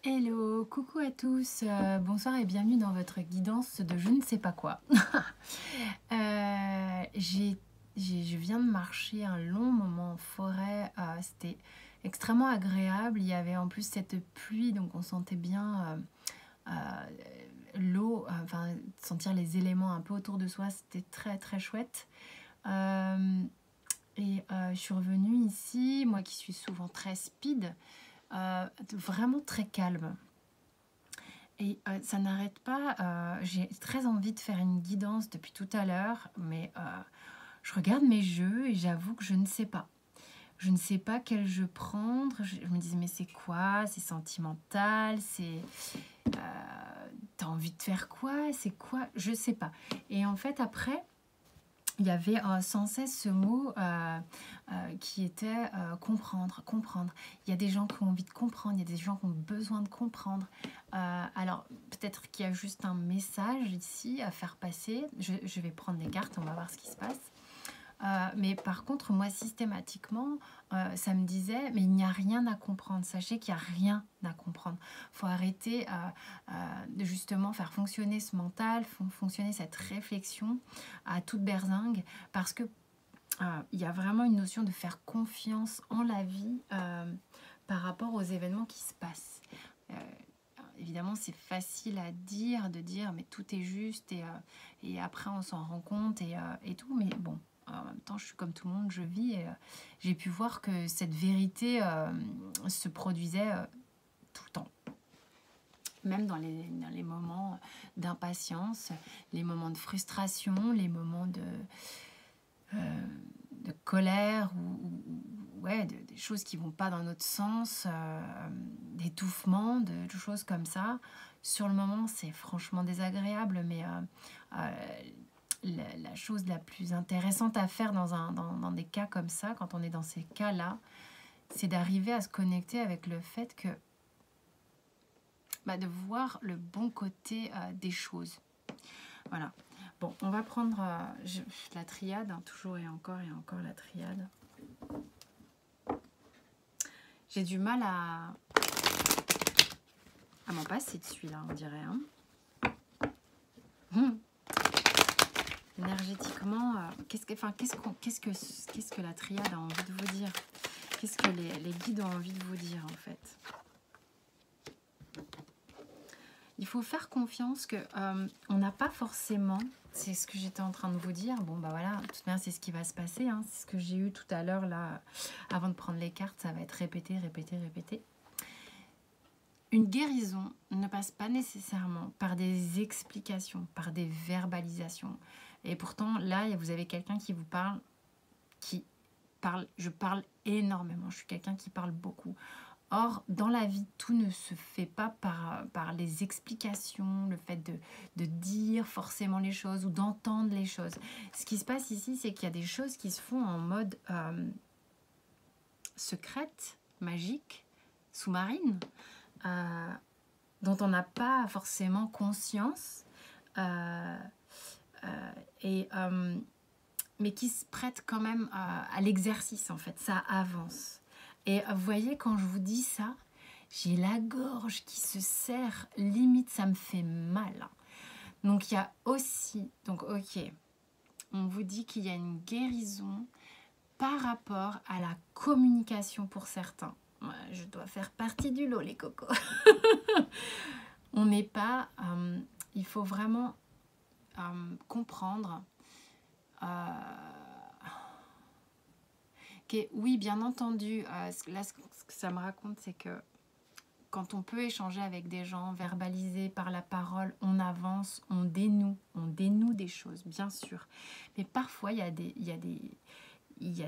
Hello, coucou à tous, bonsoir et bienvenue dans votre guidance de je ne sais pas quoi. Je viens de marcher un long moment en forêt, c'était extrêmement agréable. Il y avait en plus cette pluie, donc on sentait bien l'eau, enfin sentir les éléments un peu autour de soi, c'était très très chouette. Je suis revenue ici, moi qui suis souvent très speed, vraiment très calme. Et ça n'arrête pas, j'ai très envie de faire une guidance depuis tout à l'heure, mais je regarde mes jeux et j'avoue que je ne sais pas. Je ne sais pas quel jeu prendre. Je me disais, mais c'est quoi? C'est sentimental? T'as envie de faire quoi? C'est quoi? Je sais pas. Et en fait, après, il y avait sans cesse ce mot qui était comprendre, comprendre. Il y a des gens qui ont envie de comprendre, il y a des gens qui ont besoin de comprendre. Alors, peut-être qu'il y a juste un message ici à faire passer. Je vais prendre les cartes, on va voir ce qui se passe. Mais par contre, moi, systématiquement, ça me disait, mais il n'y a rien à comprendre. Sachez qu'il n'y a rien à comprendre. Il faut arrêter de justement faire fonctionner ce mental, fonctionner cette réflexion à toute berzingue, parce que il y a vraiment une notion de faire confiance en la vie par rapport aux événements qui se passent. Évidemment, c'est facile à dire, de dire, mais tout est juste, et après, on s'en rend compte, et tout, mais bon. En même temps, je suis comme tout le monde, je vis et j'ai pu voir que cette vérité se produisait tout le temps. Même dans les moments d'impatience, les moments de frustration, les moments de colère ou des choses qui ne vont pas dans notre sens, d'étouffement, de choses comme ça. Sur le moment, c'est franchement désagréable, mais la chose la plus intéressante à faire dans des cas comme ça, quand on est dans ces cas-là, c'est d'arriver à se connecter avec le fait que de voir le bon côté des choses. Voilà. Bon, on va prendre la triade, hein, toujours et encore la triade. J'ai du mal à m'en passer de celui-là, on dirait. Hein. Énergétiquement, qu'est-ce que la triade a envie de vous dire? Qu'est-ce que les guides ont envie de vous dire, en fait? Il faut faire confiance que on n'a pas forcément, c'est ce que j'étais en train de vous dire, bon bah voilà, de toute manière c'est ce qui va se passer, hein, c'est ce que j'ai eu tout à l'heure là, avant de prendre les cartes, ça va être répété, répété, répété. Une guérison ne passe pas nécessairement par des explications, par des verbalisations. Et pourtant là, vous avez quelqu'un qui vous parle, je parle énormément, je suis quelqu'un qui parle beaucoup. Or, dans la vie, tout ne se fait pas par les explications, le fait de dire forcément les choses ou d'entendre les choses. Ce qui se passe ici, c'est qu'il y a des choses qui se font en mode secrète, magique, sous-marine, dont on n'a pas forcément conscience, mais qui se prêtent quand même à l'exercice, en fait. Ça avance. Et vous voyez, quand je vous dis ça, j'ai la gorge qui se serre, limite ça me fait mal. Donc il y a aussi, ok, on vous dit qu'il y a une guérison par rapport à la communication pour certains. Je dois faire partie du lot, les cocos. On n'est pas, il faut vraiment comprendre que oui, bien entendu, là ce que ça me raconte, c'est que quand on peut échanger avec des gens, verbaliser par la parole, on avance, on dénoue des choses, bien sûr. Mais parfois, il y a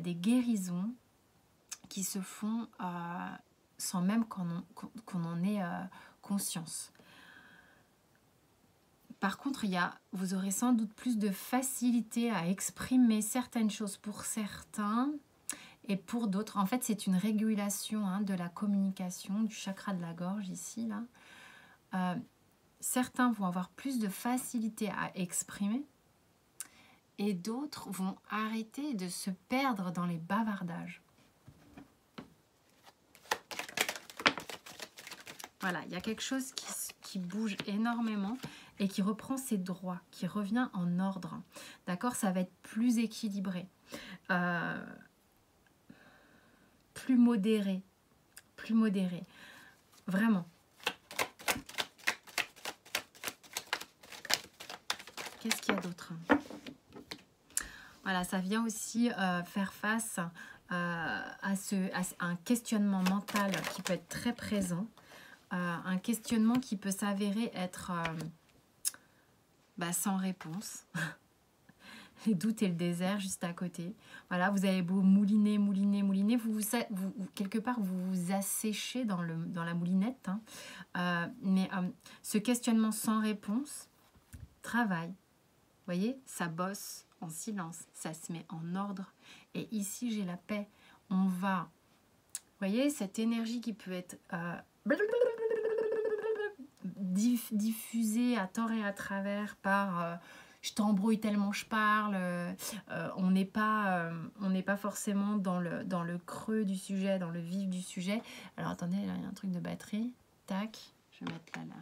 des guérisons qui se font sans même qu'on en ait conscience. Par contre, vous aurez sans doute plus de facilité à exprimer certaines choses pour certains et pour d'autres. En fait, c'est une régulation de la communication, du chakra de la gorge ici. Là. Certains vont avoir plus de facilité à exprimer et d'autres vont arrêter de se perdre dans les bavardages. Voilà, il y a quelque chose qui bouge énormément et qui reprend ses droits, qui revient en ordre. D'accord? Ça va être plus équilibré, plus modéré, plus modéré. Vraiment. Qu'est-ce qu'il y a d'autre? Voilà, ça vient aussi faire face à un questionnement mental qui peut être très présent. Un questionnement qui peut s'avérer être sans réponse. Les doutes et le désert juste à côté. Voilà, vous avez beau mouliner, mouliner, mouliner, quelque part vous vous asséchez dans la moulinette. Hein. Mais ce questionnement sans réponse travaille. Vous voyez, ça bosse en silence, ça se met en ordre. Et ici, j'ai la paix. On va, vous voyez, cette énergie qui peut être diffusée à tort et à travers par je t'embrouille tellement je parle. On n'est pas forcément dans le creux du sujet, dans le vif du sujet. Alors attendez, là, il y a un truc de batterie. Tac, je vais mettre là.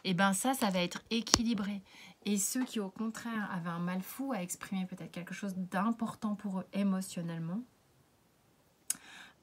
Et bien ça va être équilibré. Et ceux qui, au contraire, avaient un mal fou à exprimer peut-être quelque chose d'important pour eux émotionnellement,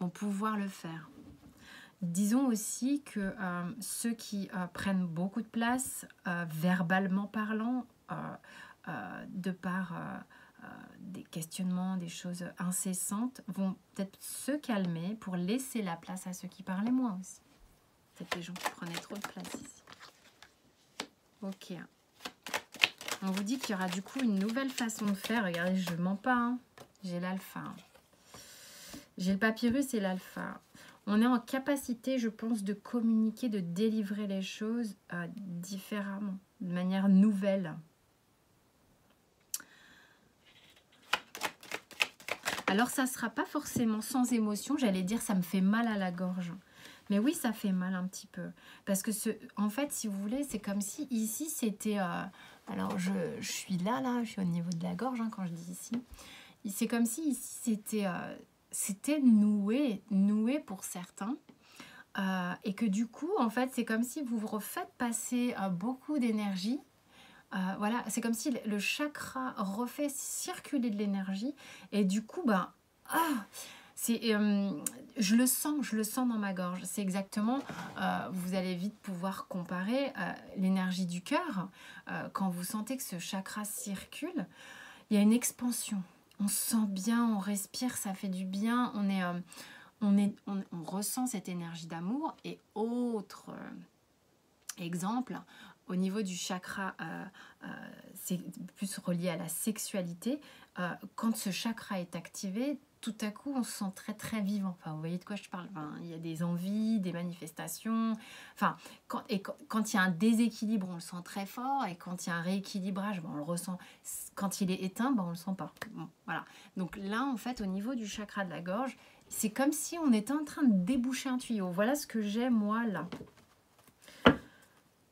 vont pouvoir le faire. Disons aussi que ceux qui prennent beaucoup de place, verbalement parlant, de par des questionnements, des choses incessantes, vont peut-être se calmer pour laisser la place à ceux qui parlaient moins aussi. Peut-être les gens qui prenaient trop de place ici. Ok. On vous dit qu'il y aura du coup une nouvelle façon de faire. Regardez, je ne mens pas. Hein. J'ai l'alpha. Hein. J'ai le papyrus et l'alpha. On est en capacité, je pense, de communiquer, de délivrer les choses différemment, de manière nouvelle. Alors, ça ne sera pas forcément sans émotion. J'allais dire, ça me fait mal à la gorge. Mais oui, ça fait mal un petit peu. Parce que, en fait, si vous voulez, c'est comme si ici, c'était... alors, je suis là, je suis au niveau de la gorge hein, quand je dis ici. C'est comme si ici, c'était noué pour certains. Et que du coup, en fait, c'est comme si vous vous refaites passer beaucoup d'énergie. Voilà, c'est comme si le chakra refait circuler de l'énergie. Et du coup, je le sens dans ma gorge. C'est exactement, vous allez vite pouvoir comparer l'énergie du cœur. Quand vous sentez que ce chakra circule, il y a une expansion. On sent bien, on respire, ça fait du bien. On ressent cette énergie d'amour. Et autre exemple, au niveau du chakra, c'est plus relié à la sexualité. Quand ce chakra est activé, tout à coup, on se sent très très vivant. Enfin, vous voyez de quoi je parle. Enfin, il y a des envies, des manifestations. Enfin, quand il y a un déséquilibre, on le sent très fort. Et quand il y a un rééquilibrage, on le ressent. Quand il est éteint, on ne le sent pas. Bon, voilà. Donc là, en fait, au niveau du chakra de la gorge, c'est comme si on était en train de déboucher un tuyau. Voilà ce que j'ai, moi, là.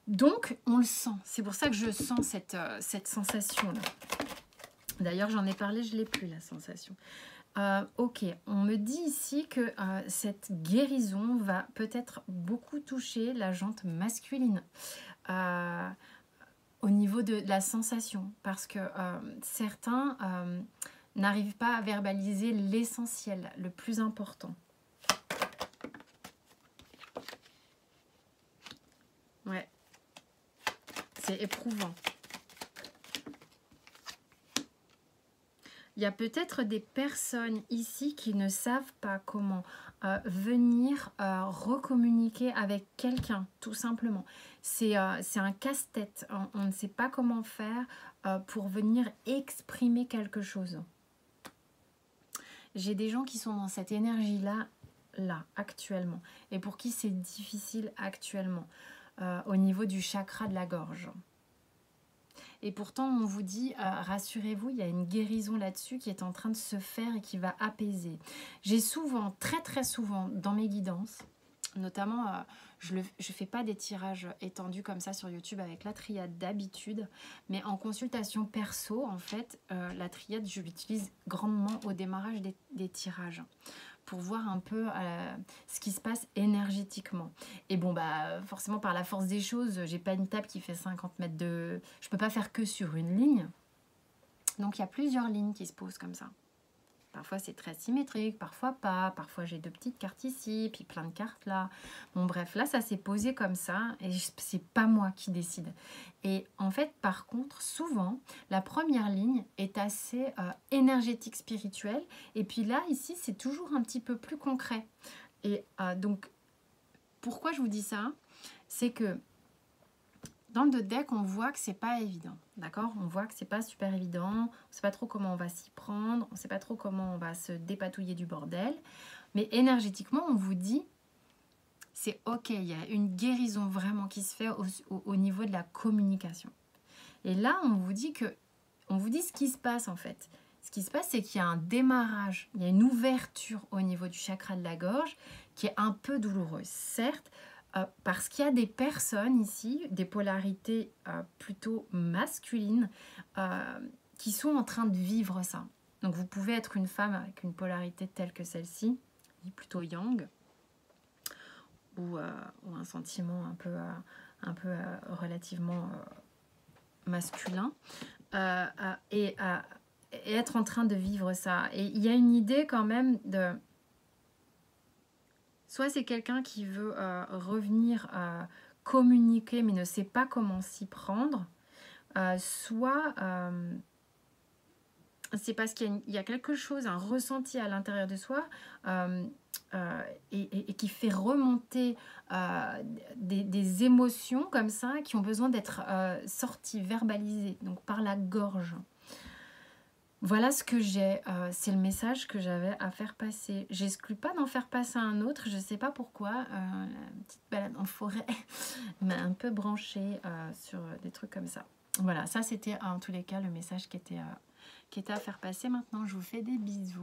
Donc, on le sent. C'est pour ça que je sens cette sensation-là. D'ailleurs, j'en ai parlé, je ne l'ai plus, la sensation. Ok, on me dit ici que cette guérison va peut-être beaucoup toucher la jante masculine au niveau de la sensation. Parce que certains n'arrivent pas à verbaliser l'essentiel, le plus important. Ouais. C'est éprouvant. Il y a peut-être des personnes ici qui ne savent pas comment venir recommuniquer avec quelqu'un, tout simplement. C'est un casse-tête. On ne sait pas comment faire pour venir exprimer quelque chose. J'ai des gens qui sont dans cette énergie-là, actuellement. Et pour qui c'est difficile actuellement, au niveau du chakra de la gorge. Et pourtant, on vous dit, rassurez-vous, il y a une guérison là-dessus qui est en train de se faire et qui va apaiser. J'ai souvent, très très souvent, dans mes guidances, notamment, je ne fais pas des tirages étendus comme ça sur YouTube avec la triade d'habitude, mais en consultation perso, en fait, la triade, je l'utilise grandement au démarrage des tirages pour voir un peu ce qui se passe énergétiquement. Et bon, bah forcément, par la force des choses, j'ai pas une table qui fait 50 mètres de... Je peux pas faire que sur une ligne. Donc, il y a plusieurs lignes qui se posent comme ça. Parfois, c'est très symétrique, parfois pas. Parfois, j'ai 2 petites cartes ici, puis plein de cartes là. Bon, bref, là, ça s'est posé comme ça et c'est pas moi qui décide. Et en fait, par contre, souvent, la première ligne est assez énergétique, spirituelle. Et puis là, ici, c'est toujours un petit peu plus concret. Et donc, pourquoi je vous dis ça? C'est que dans le deck, on voit que c'est pas évident, d'accord? On voit que c'est pas super évident, on sait pas trop comment on va s'y prendre, on sait pas trop comment on va se dépatouiller du bordel. Mais énergétiquement, on vous dit, c'est ok, il y a une guérison vraiment qui se fait au niveau de la communication. Et là, on vous dit ce qui se passe en fait. Ce qui se passe, c'est qu'il y a un démarrage, il y a une ouverture au niveau du chakra de la gorge qui est un peu douloureuse, certes, parce qu'il y a des personnes ici, des polarités plutôt masculines, qui sont en train de vivre ça. Donc vous pouvez être une femme avec une polarité telle que celle-ci, plutôt yang, ou un sentiment un peu relativement masculin, et être en train de vivre ça. Et il y a une idée quand même de... Soit c'est quelqu'un qui veut revenir communiquer mais ne sait pas comment s'y prendre, soit c'est parce qu'il y a quelque chose, un ressenti à l'intérieur de soi et qui fait remonter des émotions comme ça qui ont besoin d'être sorties, verbalisées, donc par la gorge. Voilà ce que j'ai, c'est le message que j'avais à faire passer. J'exclus pas d'en faire passer un autre, je sais pas pourquoi. La petite balade en forêt m'a un peu branchée sur des trucs comme ça. Voilà, ça c'était en tous les cas le message qui était à faire passer. Maintenant, je vous fais des bisous.